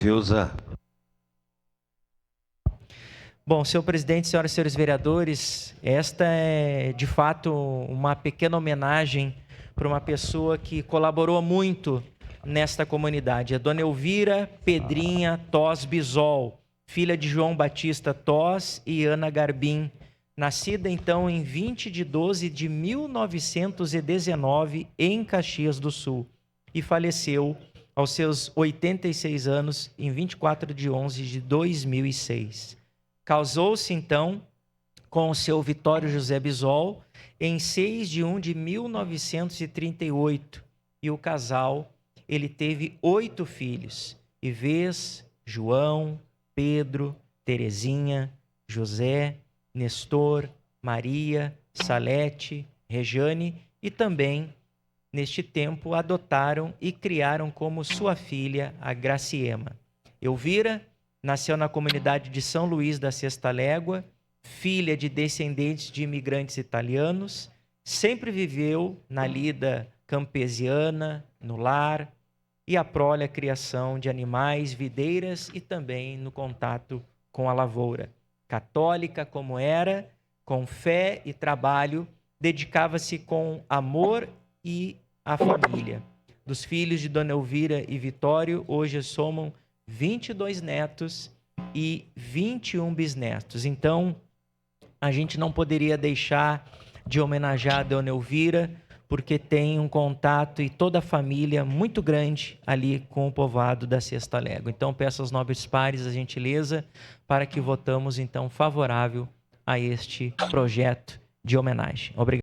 Vilza. Bom, senhor presidente, senhoras e senhores vereadores, esta é de fato uma pequena homenagem para uma pessoa que colaborou muito nesta comunidade. A dona Elvira Pedrinha Tos Bisol, filha de João Batista Tos e Ana Garbim, nascida então em 20 de 12 de 1919 em Caxias do Sul e faleceu aos seus 86 anos em 24 de 11 de 2006. Casou-se, então, com o seu Vitório José Bisol em 6 de 1 de 1938. E o casal, ele teve 8 filhos: Ivês, João, Pedro, Terezinha, José, Nestor, Maria, Salete, Rejane e também, neste tempo, adotaram e criaram como sua filha a Graciema. Elvira nasceu na comunidade de São Luís da Sexta Légua, filha de descendentes de imigrantes italianos, sempre viveu na lida campesiana, no lar, e a prole a criação de animais, videiras e também no contato com a lavoura. Católica como era, com fé e trabalho, dedicava-se com amor e a família. Dos filhos de Dona Elvira e Vitório, hoje somam 22 netos e 21 bisnetos. Então, a gente não poderia deixar de homenagear a Dona Elvira, porque tem um contato e toda a família muito grande ali com o povoado da Sexta Légua. Então, peço aos nobres pares a gentileza para que votamos, então, favorável a este projeto de homenagem. Obrigado.